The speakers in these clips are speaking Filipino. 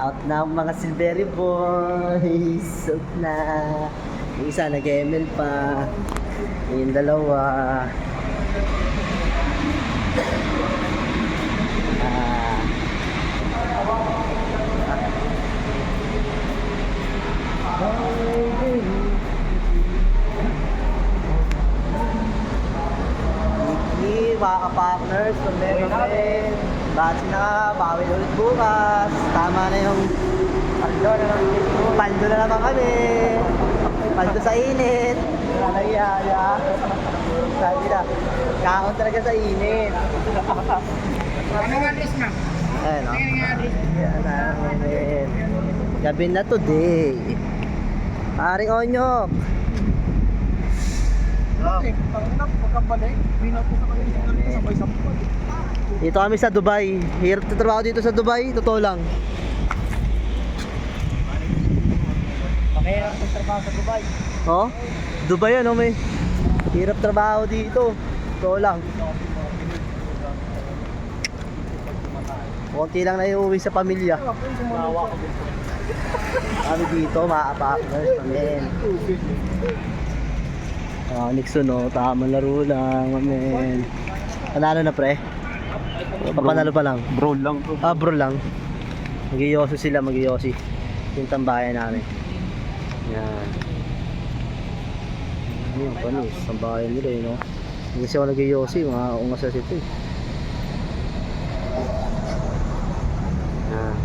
Out na ang mga Silvery Boys. Out na. Yung isa nag-ML pa. Yung dalawa. Mga ka-partners, kung meron kami, base na, bawi ulit bukas. Tama na yung paldo na naman kami. Paldo sa init. Wala na iyaya. Sabi na, kaon talaga sa init. Ano nga address, ma'am? Ayun o. Ano nga address? Yan namin. Gabi na today. Paring Onyok. Pagkabalik, binato sa kanila sabay-sabay. Dito kami sa Dubai. Hirap na trabaho dito sa Dubai. Totoo lang. Mahirap ang trabaho sa Dubai. Oh? Dubai ano may. Hirap trabaho dito. Totoo lang. Konti lang na iuwi sa pamilya. Kami dito, mga partners kami. Nixon o, tamang laro lang, mamen. Panalo na pre? Papanalo pa lang? Bro lang to. Bro lang. Mag-iyosi sila, mag-iyosi. Yung tambayan namin. Yan. Yan, panis. Tambayan nila no? Hindi kasi ako nag-iyosi, mga ungas ito eh. Yan.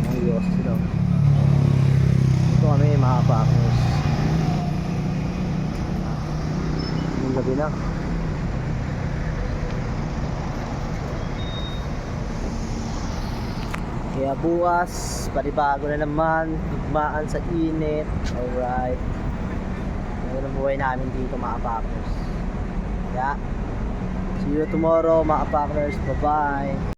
Mag-iyosi sila. Ito kami, mga partners. Gabi na. Kaya bukas, panibago na naman, tugmaan sa init. Alright. Ngayon ang buhay namin dito, mga partners. Kaya, see you tomorrow, mga partners. Bye-bye.